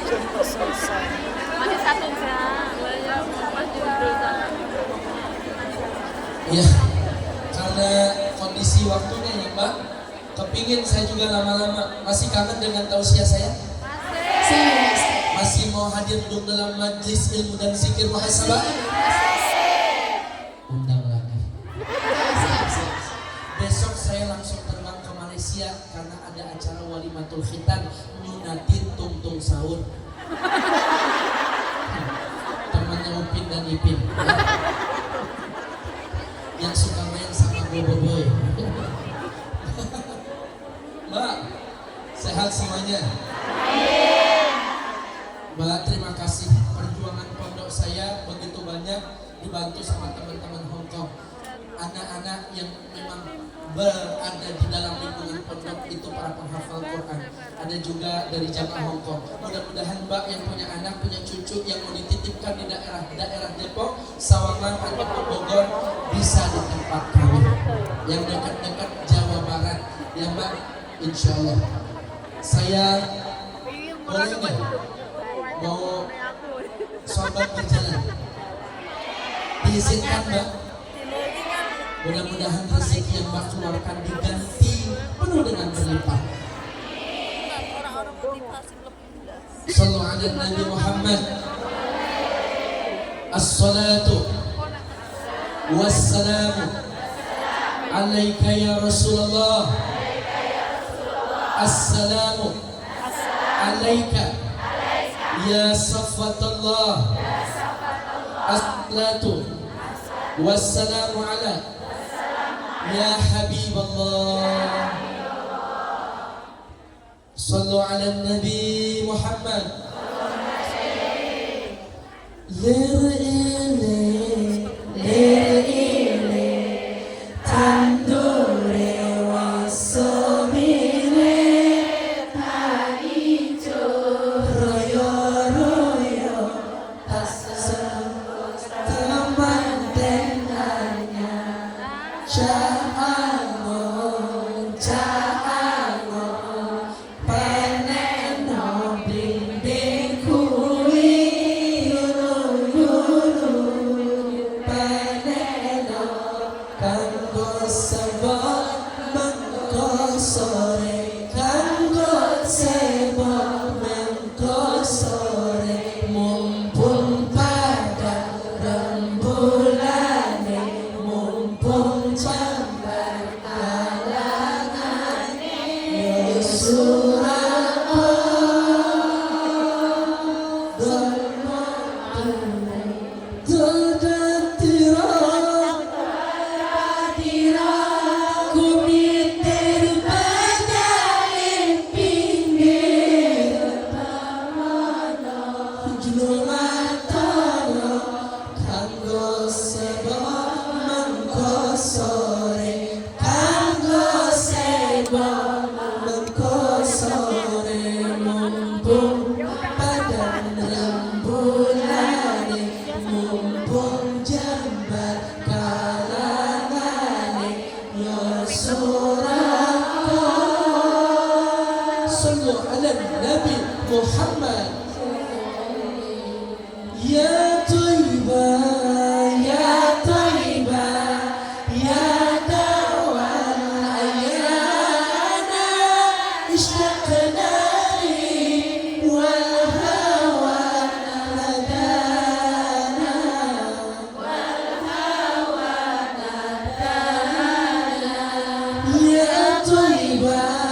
Masih satu jam, masih berusaha. Ya, karena kondisi waktunya ya Mbak, kepingin saya juga lama-lama. Masih kangen dengan tausiah saya? Masih mau hadir duduk dalam majlis ilmu dan zikir muhasabah? Undang lagi. Besok saya langsung terbang ke Malaysia karena ada acara walimatul khitan nyunatin tungtung sahur. Temannya Upin dan Ipin ya? Yang suka main sama Boboiboy. Mbak, sehat semuanya? Mbak, terima kasih. Perjuangan pondok saya begitu banyak dibantu sama teman-teman Hong Kong. Anak-anak yang memang berada di dalam lingkungan pondok itu para penghafal Quran. Ada juga dari jamaah Hong Kong. Mudah-mudahan Mbak yang punya anak, punya cucu yang mau dititipkan di daerah Depok, Sawangan atau Bogor bisa di tempat kami. Yang dekat-dekat Jawa Barat, ya Mbak, insya Allah. Saya boleh nggak mau sobat berjalan? Diizinkan Mbak? Mudah-mudahan rezeki yang Mbak keluarkan diganti penuh dengan berlimpah. Sallu ala Nabi Muhammad. As-salatu wassalamu alaika ya Rasulullah. Assalamu alaika ya Safatullah. As-salatu wassalamu ala ya Habiballah. Sallu ala Nabi Muhammad. Muhammad. Ya Thayyibah, ya Thayyibah, ya dawal ayana, ishtaqna li wal hawa nadana, wal hawa nadana. Ya Thayyibah,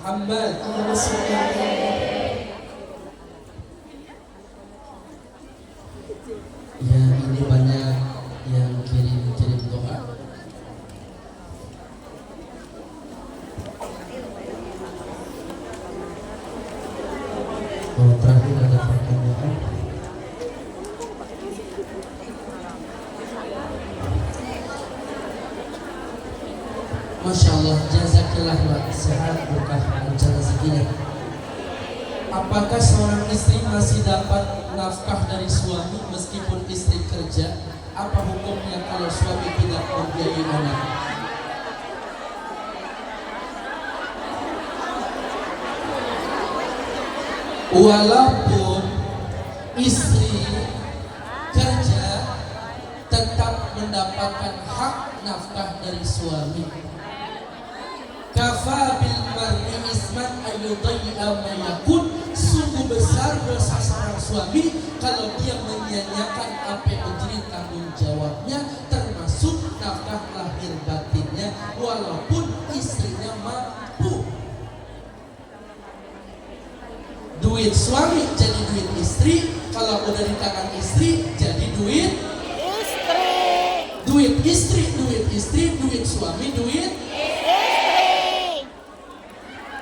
Muhammad. Ya, ini banyak yang kirim doa. Oh, terakhir ada pertanyaan. Masya Allah, jazakillah wa sehat berkah lancar rezekinya. Apakah seorang istri masih dapat nafkah dari suami meskipun istri kerja? Apa hukumnya kalau suami tidak membiayai anak? Walaupun istri kerja, tetap mendapatkan hak nafkah dari suami. Kafa bil mar'i isman ayyudayya ma yakun. Sungguh besar dosa seorang suami kalau dia menyia-nyiakan apa yang menjadi tanggung jawabnya, termasuk nafkah lahir batinnya, walaupun istrinya mampu. Duit suami jadi duit istri, kalau udah di tangan istri jadi duit istri. Duit istri, duit istri, duit suami, duit istri.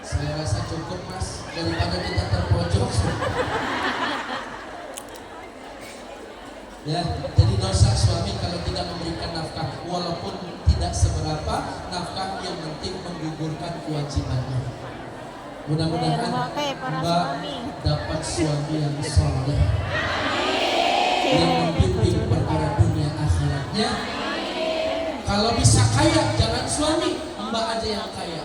Saya rasa cukup, Mas, daripada kita terpojok. Ya, jadi dosa suami kalau tidak memberikan nafkah, walaupun tidak seberapa nafkah, yang penting menggugurkan kewajibannya. Mudah-mudahan Mbak dapat suami yang soleh, yang membimbing perkara dunia akhiratnya. Kalau bisa kaya, jangan suami, Mbak aja yang kaya.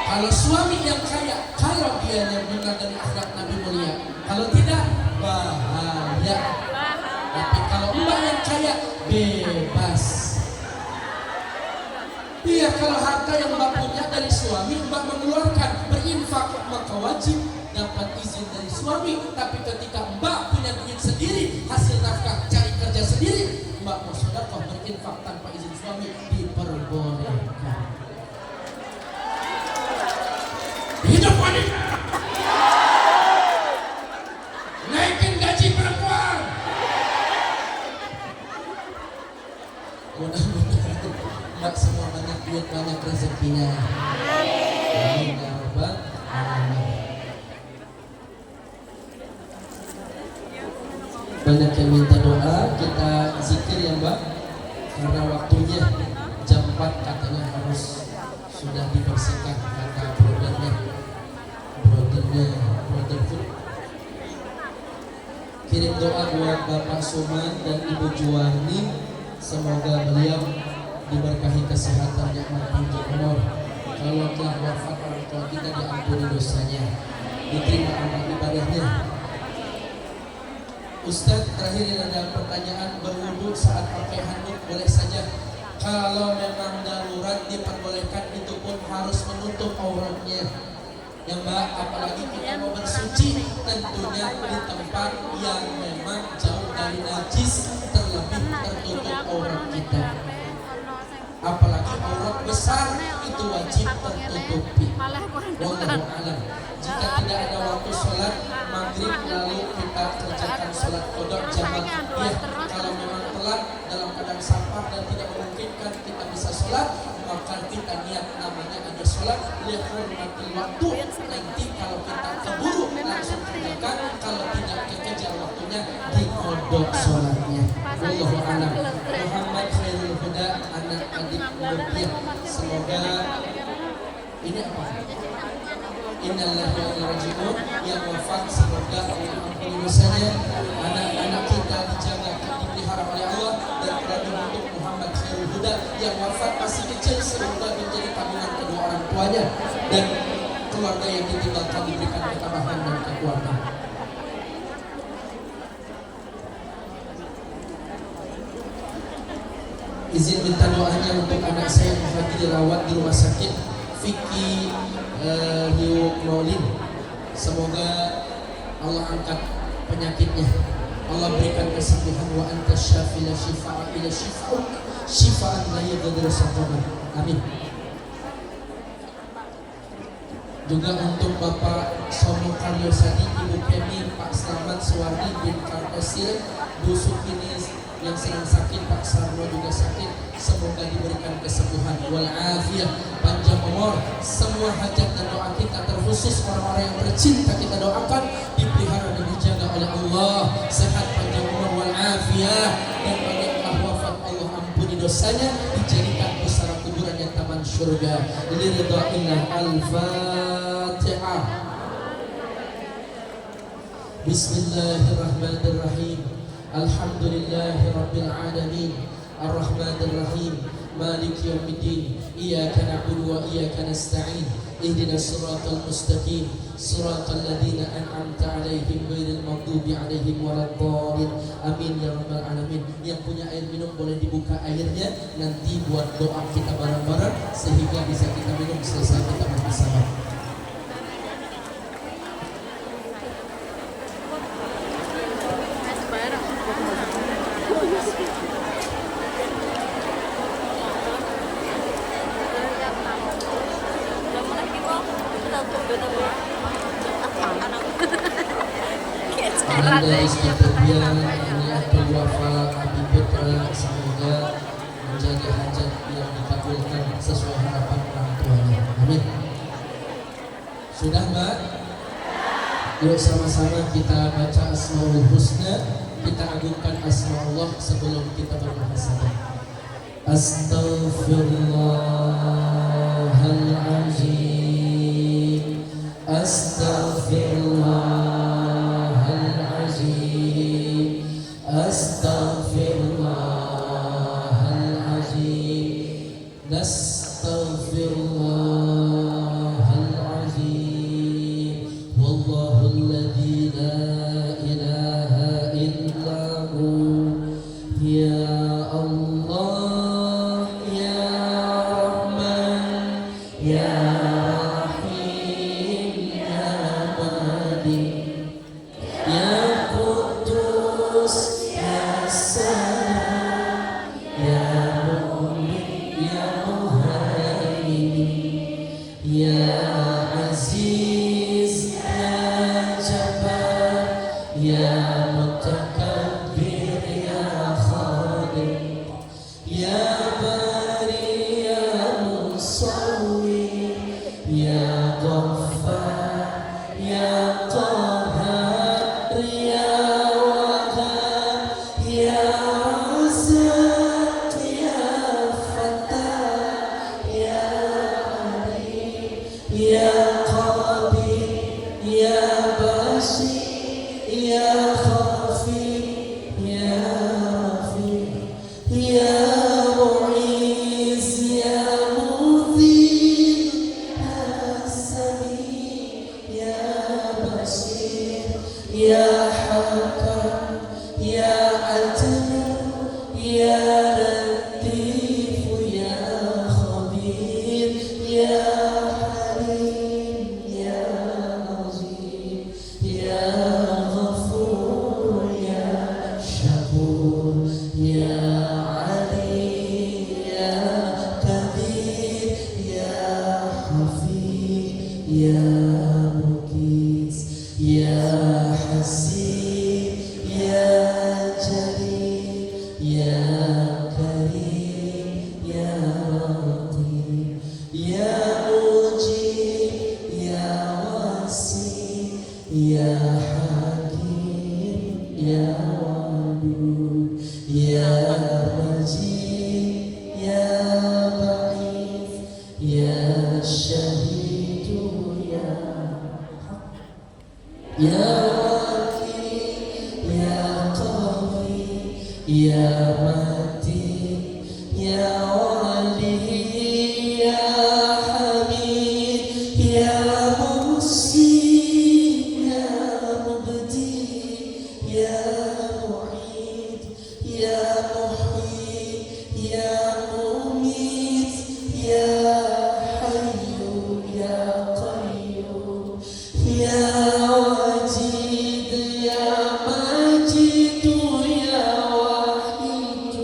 Kalau suami yang kaya, kalau dia yang benar dari akhlak Nabi mulia, kalau tidak, bahaya. Tapi kalau Mbak yang kaya, bebas. Iya, kalau harta yang Mbak punya dari suami, Mbak mengeluarkan, berinfak, maka wajib dapat izin dari suami. Tapi ketika Mbak punya duit sendiri, hasil nafkah, cari kerja sendiri, Mbak mau sedekah berinfak tanpa izin suami, diperbolehkan. Hidup wanita, naikin gaji perempuan. Mudah-mudahan Mbak semua banyak duit, banyak rezekinya. Amin ya rabbal alamin. Banyak yang minta doa, kita zikir ya Mbak, karena waktunya jam 4 katanya harus sudah dibersihkan kata brothernya brotherhood. Kirim doa buat Bapak Suman dan Ibu Juwani, semoga beliau diberkahi kesehatan, nikmat panjang umur. Kalau telah wafat orang tua kita, diampuni dosanya, diterima amal ibadahnya. Ustadz, terakhir ini ada pertanyaan, berwudu saat pakai handuk boleh saja? Kalau memang darurat diperbolehkan, itu pun harus menutup auratnya. Ya Mbak, apalagi kita mau bersuci, tentunya di tempat yang memang jauh dari najis, terlebih tertutup aurat kita. Apalagi aurat besar, itu wajib tertutupi. Wallahu a'lam. Jika tidak ada waktu sholat maghrib lalu kita kerjakan sholat qada jamak, ya kalau memang telat dalam keadaan sampah dan tidak memungkinkan kita bisa sholat, maka kita niat namanya ada sholat lihurmatil waktu. Nanti kalau kita keburu langsung kerjakan, kalau tidak kekejar waktunya dikodok sholatnya. Wallahu a'lam. Muhammad khairul huda, anak adik Nuriyah, semoga ini apa? Innalillahi wa inna ilaihi raji'un, yang wafat semoga Allah ampuni dosanya, anak-anak kita dijaga, dipelihara oleh Allah, dan terlebih untuk Muhammad khairul huda yang wafat masih kecil, semoga menjadi tabungan kedua orang tuanya dan keluarga yang ditinggalkan diberikan ketabahan dan kekuatan. Izin minta doanya untuk anak saya yang lagi dirawat di rumah sakit, Vicky Hiu Maulin. Semoga Allah angkat penyakitnya, Allah berikan kesembuhan. Wa anta syafi la syifaa ila syifa'uk syifaan la yaghadiru saqaman. Amin. Juga untuk Bapak Somo Karyosadi, Ibu Kemi, Pak Slamet Suwardi bin Kartosil, Bu Sukinis yang sedang sakit, Pak Sarno juga sakit. Semoga diberikan kesembuhan wal afiyah, panjang umur. Semua hajat dan doa kita, terkhusus orang-orang yang tercinta, kita doakan dipelihara dan dijaga oleh Allah, sehat, panjang umur, wal afiyah, dan bagi yang wafat Allah ampuni dosanya, dijadikan pusara kuburannya taman surga. Liridha'illah. Al-Fatihah. Bismillahirrahmanirrahim. Alhamdulillahi rabbil alamin. Ar-Rahmanir Rahim. Maliki yaumiddin. Iyyaka na'budu wa iyyaka nasta'in. Ihdinas siratal mustaqim. Siratal ladzina an'amta 'alaihim ghairil maghdubi 'alaihim waladdallin. Amin ya rabbal alamin. Yang punya air minum boleh dibuka airnya, nanti buat doa kita bareng-bareng sehingga bisa kita minum selesai kita bersama. Anda istiqomah niatul wafa Abi Putra, semoga menjaga hajat yang dikabulkan sesuai harapan orang tuanya. Amin. Sudah Mbak? Yuk sama-sama kita baca Asmaul Husna, kita agungkan asma Allah sebelum kita bermuhasabah. Astaghfirullahaladzim. Astaghfirullahaladzim. Astaghfirullahaladzim. Nastaghfirullahaladzim. Wallahul ladzi la ilaha illahu. Ya Allah, ya Rahman, ya Rahim, ya Malik, ya Qudus, ya Salam, ya Mu'min, ya Muhaimin, ya Aziz, ya Jabbar, ya Mutakabbir, ya Khaliq, ya Bari, ya Musawwir, ya Ghaffar, ya Qahhar, ya Wahhab, ya Razzaq, ya Fattah, ya Alim, ya Qadir, ya Basir, ya Khafi, ya Rafi, ya Mu'iz, ya Mudhil, ya Sami, ya Basir, ya Hakam, ya Adil, ya Latif, ya Khabir, ya Halim, ya Azim, ya Ghafur, ya Shakur, ya Ali, ya Kabir, ya Hafiz, ya Muqis, ya Hasib, ya Jalil, ya Karim, ya Latif, ya Mujib, ya Wasi, ya Hakim, ya Wadud, ya Majid, ya Ba'id, ya Syahidu, ya Wakil, ya Qawi, ya Matin, ya Wali, ya Hamid, ya Muhsin, ya Mubdi, ya Mu'id, ya Muhyi, ya Mumit, ya Hayyu, ya Qayyum. Ya Wajid ya Majid ya Wahid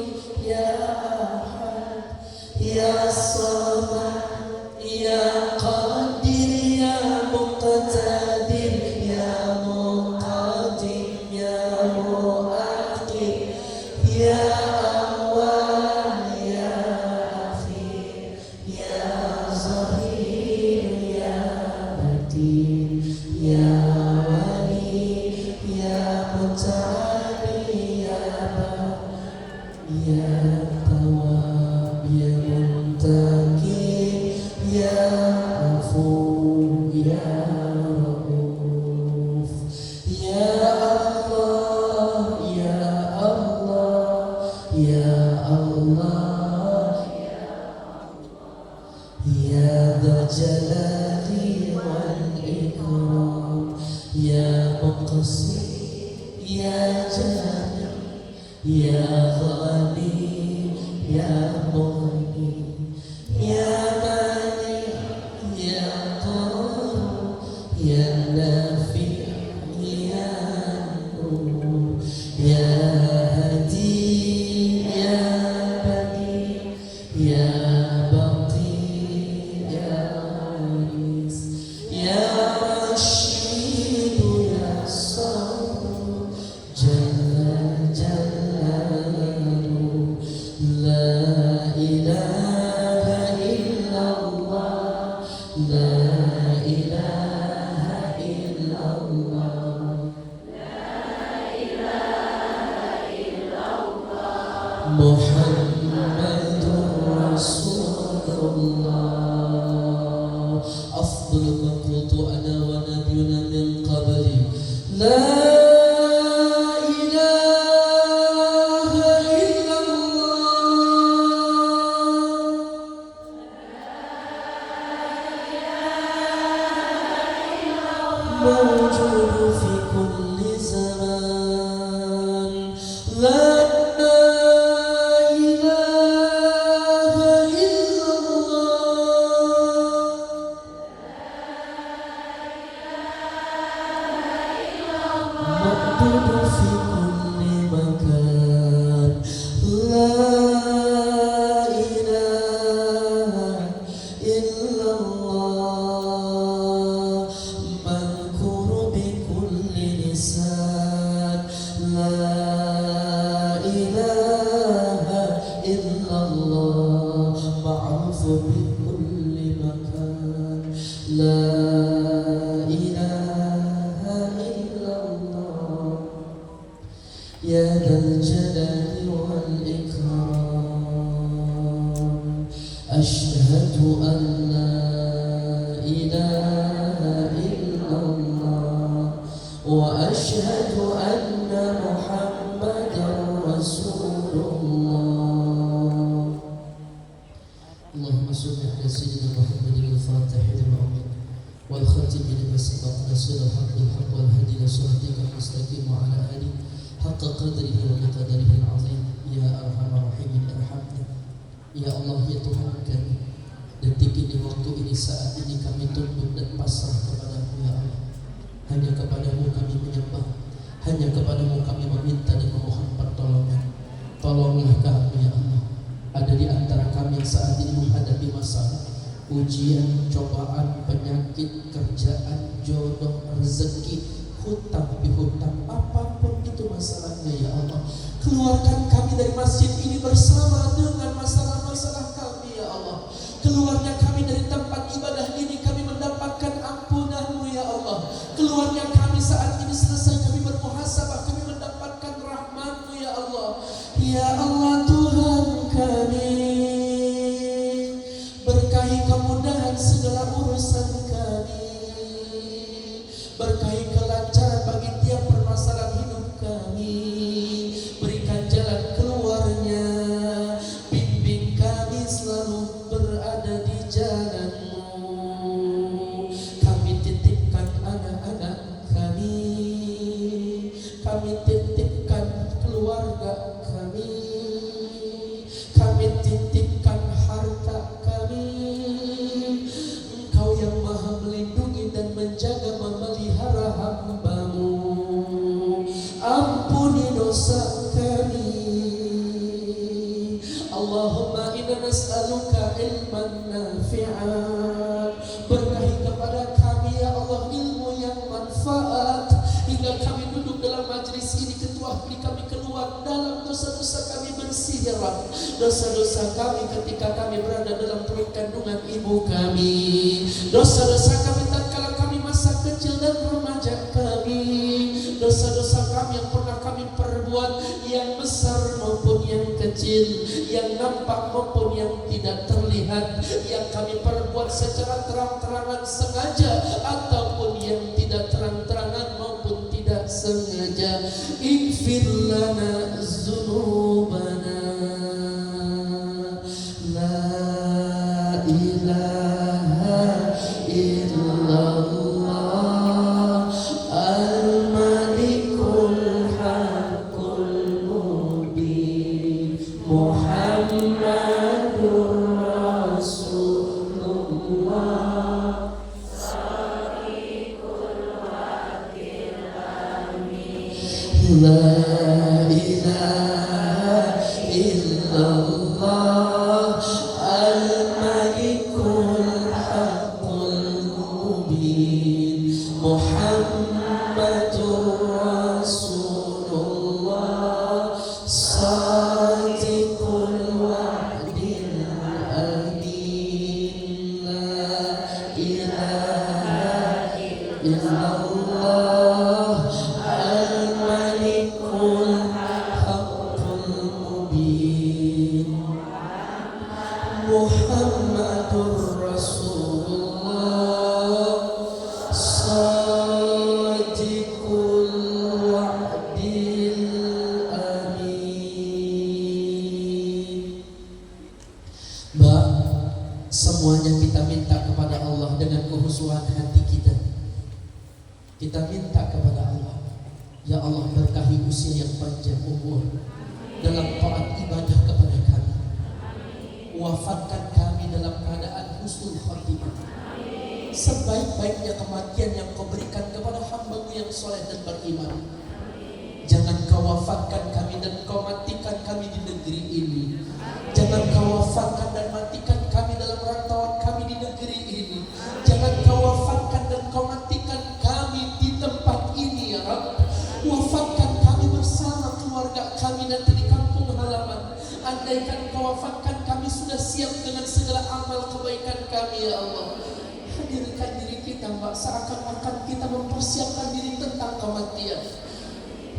ya Ahad ya Samad ya Qadir ya Muqtadir ya Muqaddim ya Muakhir ya Awwal ya Akhir ya Zahir ya Batin ya Wali ya Muta'ali ya ya Tawwab ya Muntaqim ya Afu ya Rauf ya Allah ya Allah ya Allah ya Dzal Jalali wal Ikram ya Muqsim ya Jami ya Ghani ya Mughni ya Mani ya Qahhar ya Nafi ya Nur ya Hadi ya Badi ya Baqi ya Waris ya Rashid ya Sabr Jalla Jalaluhu La ilaha illallah La ilaha illallah Muhammadur Rasulullah Afdal ma qultu ana wa nabiyuna min qabli La ilaha illallah موجود في كل زمان لا إله إلا الله موجود في كل مكان لا إله إلا الله مذكور بكل لسان لا إله إلا الله معروف بكل مكان لا إله إلا الله يا ذا الجلال والإكرام أشهد أن لا إله إلا الله وأشهد أن محمدا رسول الله اللهم صل على سيدنا محمد الفاتح لما أغلق والخاتم لما سبق ناصر الحق بالحق والهدي إلى صراطك المستقيم وعلى آله حق قدره ومقداره العظيم يا أرحم الراحمين ارحمنا ya Allah ya Tuhan kami detik ini waktu ini saat ini kami tunduk dan pasrah kepadamu ya Allah hanya kepadamu kami menyembah hanya kepadamu kami meminta dan memohon pertolongan tolonglah kami ya Allah ada di antara kami yang saat ini menghadapi masalah ujian, cobaan, penyakit, kerjaan, jodoh, rezeki, hutang pihutang, apapun itu masalahnya ya Allah keluarkan kami dari masjid ini bersama dengan masalah-masalah kami ya Allah keluarnya kami dari tempat ibadah ini kami mendapatkan ampunan-Mu ya Allah keluarnya kami saat ini selesai kami bermuhasabah kami mendapatkan rahmat-Mu ya Allah Tuhan kami berkahi kemudahan segala urusan kami berkahi kelancaran bagi tiap permasalahan hidup kami berikan jalan keluarnya bimbing kami selalu berada di jalan-Mu kami titipkan anak-anak kami titipkan keluarga kami titipkan harta kami Engkau yang maha melindungi dan menjaga memelihara hamba-Mu. Ampuni dosa kami. Allahumma inna nas'aluka ilman nafi'an. Berkahi kepada kami ya Allah ilmu yang manfaat, hingga kami duduk dalam majlis ini, ketua kami keluar dalam dosa-dosa kami bersih ya Rabb. Dosa-dosa kami ketika kami berada dalam perut kandungan ibu kami, dosa-dosa kami tatkala kami masa kecil dan remaja kami, dosa-dosa kami yang pernah kami perbuat, yang besar maupun yang kecil, yang nampak maupun yang tidak terlihat, yang kami perbuat secara terang-terangan sengaja ataupun yang tidak terang-terangan maupun tidak sengaja. Ighfir lana dzunubana, la ilaha illallah al-malikul haqqul mubin Muhammadur Rasulullah. La ilaha illallah al-malikul haqqul mubin Muhammadur Rasulullah sadiqul wa'dil amin. La ilaha illallah al-malikul haqqul mubin Muhammadur Rasulullah sadiqul wa'dil amin. Mbak, semuanya kita minta kepada Allah dengan kehusuan hati kita. Kita minta kepada Allah, ya Allah berkahi usia yang panjang umur dalam taat ibadah kepada kami. Wafatkan kami dalam keadaan husnul khatimah. Sebaik-baiknya kematian yang Kau berikan kepada hamba-Mu yang soleh dan beriman. Jangan Kau wafatkan kami dan Kau matikan kami di negeri ini. Jangan Kau wafatkan dan matikan kami dalam rantauan kami di negeri ini. Jangan Kau wafatkan dan Kau matikan kami di tempat ini ya Rabb. Wafatkan kami bersama keluarga kami nanti di kampung halaman. Andaikan Kau wafatkan kami sudah siap dengan segala amal kebaikan kami ya Allah. Hadirkan diri kita Mbak, seakan-akan kita mempersiapkan diri tentang kematian.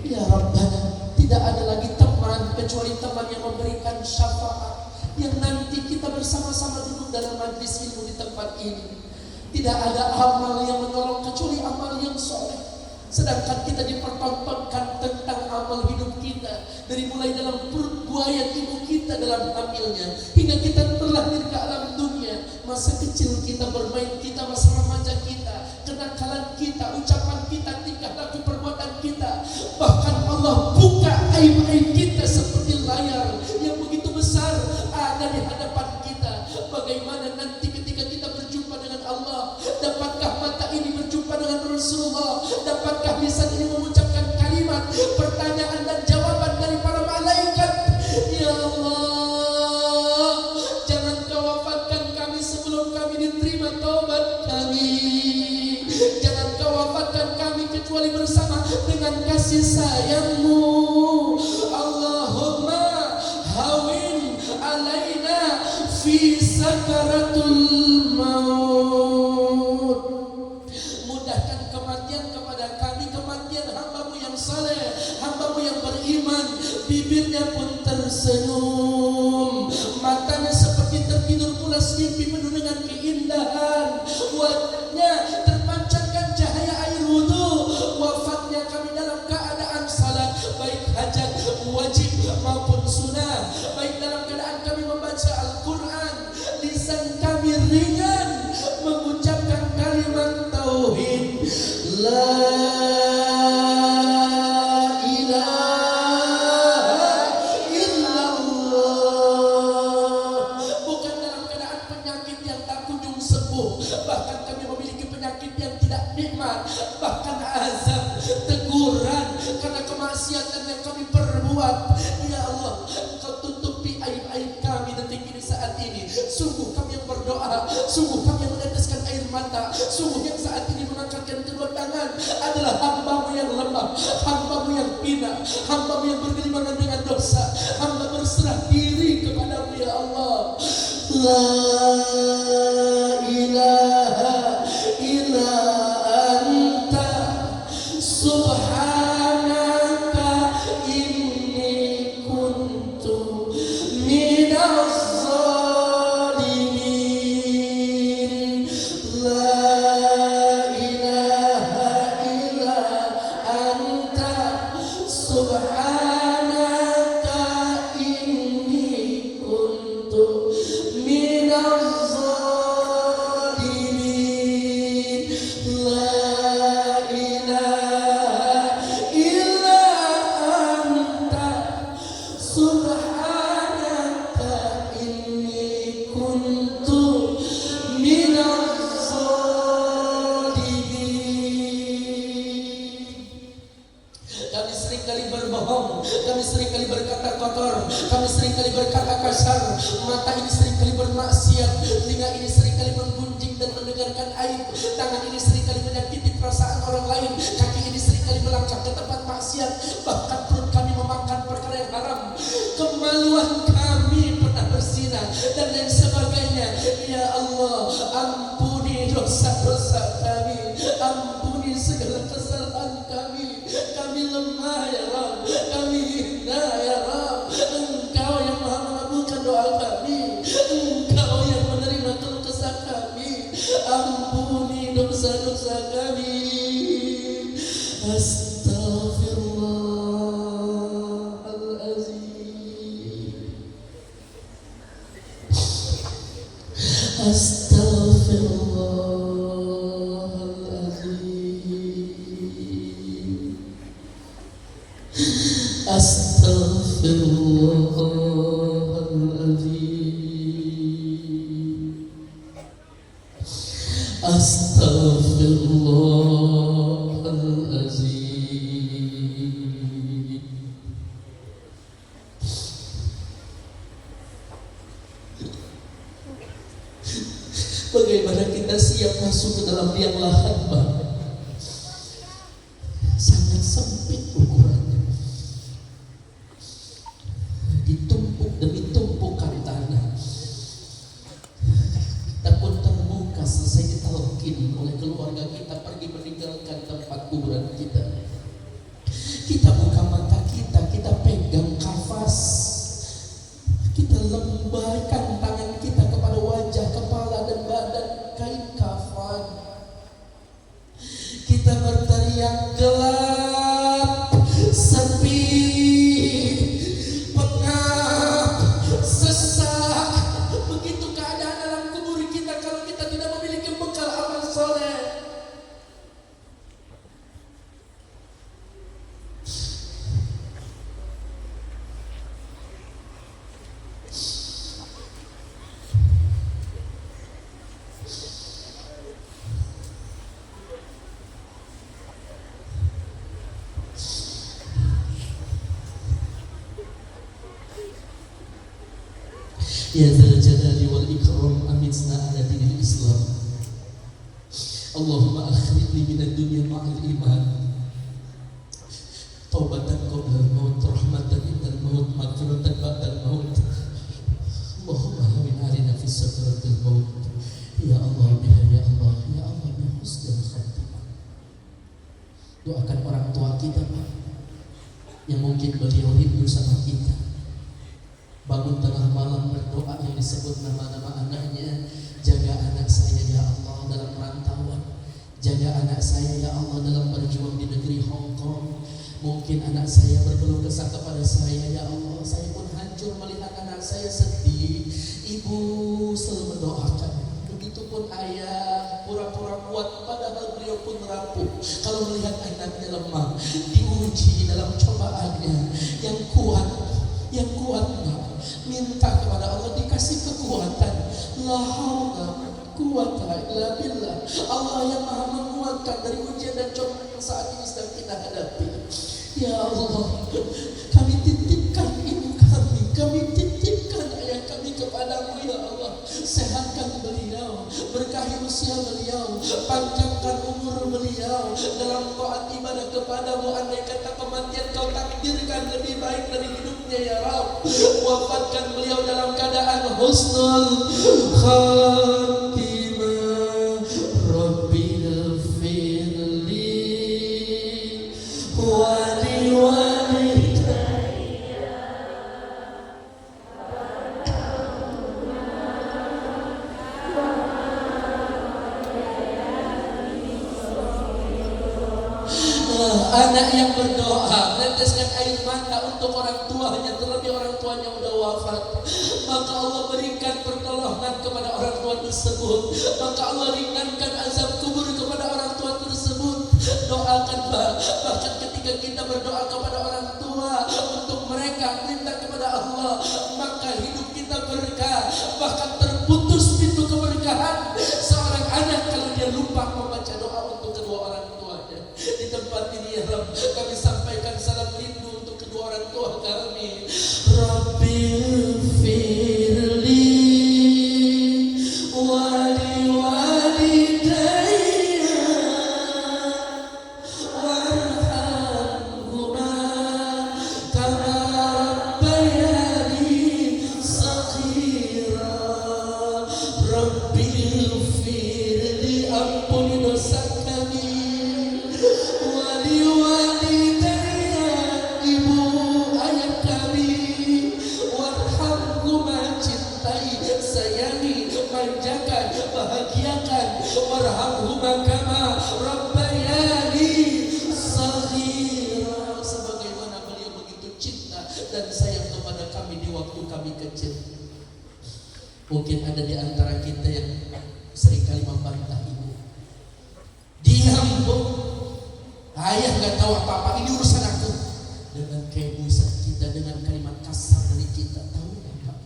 Ya Rabbana, tidak ada lagi teman kecuali teman yang memberikan syafaat, yang nanti kita bersama-sama duduk dalam majlis ilmu di tempat ini. Tidak ada amal yang menolong kecuali amal yang soleh. Sedangkan kita dipertontonkan tentang amal hidup kita, dari mulai dalam perut buaya ibu kita dalam hamilnya hingga kita terlahir ke alam dunia. Masa kecil kita bermain kita, masa remaja kita, kenakalan kita, ucapan kita, tingkah laku perbuatan kita. Bahkan Allah buka aib-aib kita seperti layar yang begitu besar ada di hadapan kita. Bagaimana nanti ketika kita berjumpa dengan Allah? Dapatkah mata ini berjumpa dengan Rasulullah? Dapatkah lisan ini mengucapkan kalimat pertanyaan dan jawaban dari para malaikat? Ya Allah, jangan Kau wafatkan kami sebelum kami diterima taubat kami. Jangan Kau wafatkan kami kecuali bersama dengan kasih sayang-Mu. Allahumma hawin alaina fi sakaratul maut. Mudahkan kematian kepada kami, kematian hamba-Mu yang saleh, hamba-Mu yang beriman. Bibirnya pun tersenyum, matanya seperti tertidur pulas mimpi penuh dengan keindahan, wajahnya terpancarkan cahaya air wudu. Wafatnya kami dalam keadaan salat, baik hajat wajib maupun sunnah, baik dalam keadaan kami membaca Al-Quran, lisan kami ringan mengucapkan kalimat tauhid, la ilaha illallah. Bukan dalam keadaan penyakit yang tak kunjung sembuh, bahkan kami memiliki penyakit bahkan azab, teguran karena kemaksiatan yang kami perbuat. Ya Allah, Engkau tutupi aib-aib kami detik ini saat ini. Sungguh kami yang berdoa, sungguh kami yang meneteskan air mata, sungguh yang saat ini mengangkatkan kedua tangan adalah hamba-Mu yang lemah, hamba-Mu yang hina, hamba-Mu yang bergelimang dengan dosa. Hamba berserah diri kepada-Mu ya Allah. La ilaha illa anta subhanaka inni kuntu minaz zalimin. La ilaha illa anta subhanaka inni kuntu minaz zalimin. La ilaha illa anta subhanaka inni kuntu minaz zalimin. Kami seringkali berbohong, kami seringkali berkata kotor, kami seringkali berkata kasar. Mata ini seringkali bermaksiat, telinga ini seringkali menggunjing dan mendengarkan aib, tangan ini seringkali menyakiti perasaan orang lain, kaki ini seringkali melangkah ke tempat maksiat, bahkan perut kami memakan perkara yang haram. Kemaluan kami pernah berzina dan lain sebagainya. Ya Allah, ampuni dosa-dosa kami, ampuni segala kesalahan kami. Kami lemah ya Rabb, kami hina ya Rabb. Engkau yang maha mengabulkan doa kami, Engkau yang menerima keluh kesah kami. Ampuni dosa-dosa kami. Astaghfirullahalazim. Astaghfirullahalazim. Astaghfirullahalazim. Astaghfirullahalazim. Bagaimana kita siap masuk ke dalam liang lahat, Pak? Sangat sempit ukurannya. Ditumpuk demi tumpukan tanah. Kita pun terbuka selesai ditalkin oleh keluarga kita pergi meninggalkan tempat kuburan kita. Kita buka mata kita, kita pegang kafas, kita lembahkan tangan kita kepada wajah, kepala dan badan kain kafan. Kita berteriak gelap, sepi, pengap, sesak. Begitu keadaan dalam kubur kita kalau kita tidak memiliki bekal amal soleh. Ya Dzal Jalali wal Ikram, amitna ala dinil Islam. Allahumma akhrijni minad dunya ma'al iman, taubatan qabla al-maut, rahmatan indal maut, maghfiratan ba'dal maut. Allahumma hawin alina fi sakratil maut. Ya Allah biha ya Allah, ya Allah bi husnil khatimah. Doakan orang tua kita, Pak, yang mungkin beliau rindu sama kita. Bangun tengah malam berdoa yang disebut nama-nama anaknya. Jaga anak saya ya Allah dalam perantauan, jaga anak saya ya Allah dalam berjuang di negeri Hong Kong. Mungkin anak saya berkeluh kesah kepada saya, ya Allah saya pun hancur melihat anak saya sedih. Ibu selalu mendoakan, begitupun ayah pura-pura kuat padahal beliau pun rapuh kalau melihat anaknya lemah, diuji dalam cobaannya. Yang kuat minta kepada Allah dikasih kekuatan. La haula quwwata illa billah. Allah yang maha menguatkan dari ujian dan cobaan yang saat ini sedang kita hadapi. Ya Allah, kami titipkan ibu kami titipkan ayah kami kepadamu ya Allah. Sehatkan beliau, berkahi usia beliau, panjangkan umur beliau dalam taat ibadah kepadamu. Andai kata kematian kau takdirkan lebih baik dari hidupnya ya Rabb, wafatkan beliau dalam keadaan husnul khatimah. Rabbil firli wali anak yang berdoa meneteskan air mata untuk orang tuanya, terlebih orang tuanya sudah wafat, maka Allah berikan pertolongan kepada orang tua tersebut, maka Allah ringankan azab kubur kepada orang tua tersebut. Doakan bahkan ketika kita berdoa kepada orang tua untuk mereka minta kepada Allah, maka hidup kita berkah, bahkan terputus pintu keberkahan seorang anak kalau dia lupa membaca doa untuk kedua orang tuanya. Di tempat ini ya Rabb, kami sampaikan salam rindu untuk kedua orang tua kami. Rabbil firli wali walidayya warhamhuma kama rabbayani saghira. Rabbil firli, ampuni dosa kami, wali walidayya, ibu ayah kami, warhamhuma, cintai, sayangi, manjakan, bahagiakan, warhamhuma kama rabbayani saghira, sebagaimana beliau begitu cinta dan sayang kepada kami di waktu kami kecil. Mungkin ada di antara kita yang seringkali membantah ibu. Diam bu, ayah nggak tahu apa-apa, ini urusan aku. Dengan keegoisan kita, dengan kalimat kasar dari kita, tahu nggak Pak?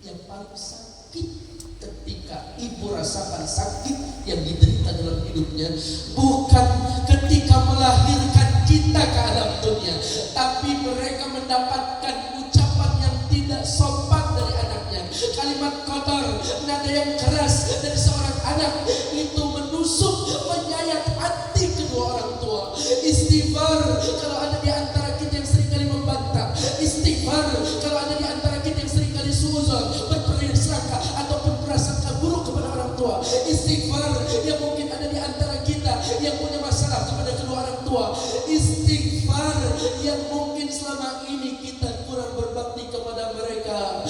Yang paling sakit ketika ibu rasakan sakit yang diderita dalam hidupnya, bukan ketika melahirkan kita ke alam dunia, tapi mereka mendapatkan ucapan yang tidak sopan dari anaknya, kalimat kotor, nada yang keras dari seorang anak, itu menusuk, menyayat hati kedua orang tua. Istighfar kalau ada di antara kita yang seringkali membantah, istighfar kalau ada di antara kita yang seringkali suuzon, berprasangka ataupun prasangka buruk kepada orang tua. Istighfar yang mungkin ada di antara kita yang punya masalah kepada kedua orang tua. Istighfar yang mungkin selama ini kita kurang berbakti kepada mereka.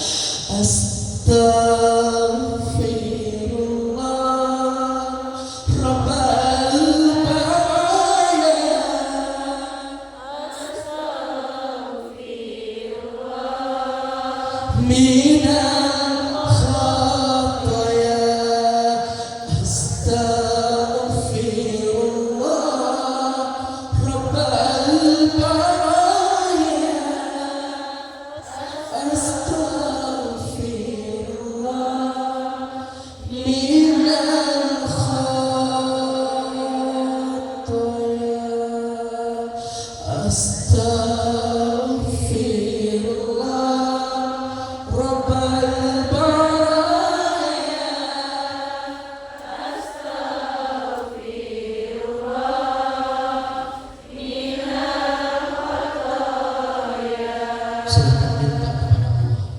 Astaghfirullah Rabbal baraya. Astaghfirullah minal khataya. Astaghfirullah Rabbal baraya. Astaghfirullah minal khataya. Astaghfirullah Rabbal baraya. Astaghfirullah minal khataya. Silakan minta kepada Allah.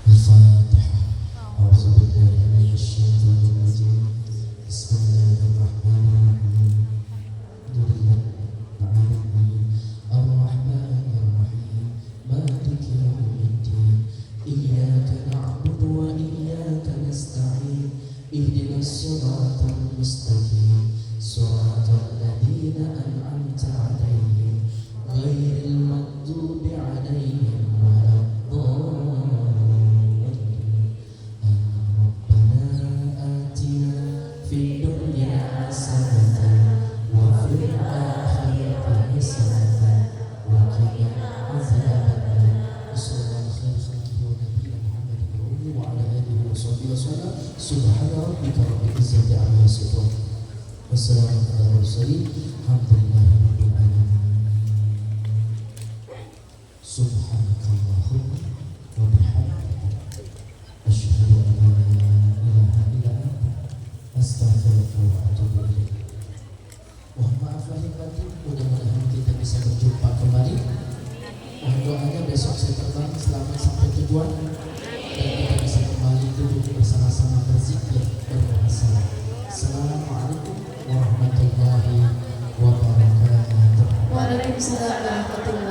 Al-Fatihah. A'udzu billahi minasy syaithanir rajim. Bismillahirrahmanirrahim. Alhamdulillahirabbil alamin. Ar-Rahmanir Rahim. Maliki yaumiddin. Iyyaka na'budu wa iyyaka nasta'in. Ihdinas siratal mustaqim. Shiratal ladzina an'amta 'alaihim ghairil maghdubi 'alaihim waladdallin. Rabbana wassalamu ala mursalin. Alhamdulillahirabbil alamin. Subhanakallahumma wa bihamdika asyhadu an la ilaha illa anta astaghfiruka wa atubu ilaik. Mohon maaf lahir batin, mudah-mudahan kita bisa berjumpa kembali. Mohon doanya besok saya terbang selamat sampai tujuan dan kita bisa kembali duduk bersama-sama berzikir berbahasa. Assalamualaikum warahmatullahi wabarakatuh. Waalaikumsalam warahmatullahi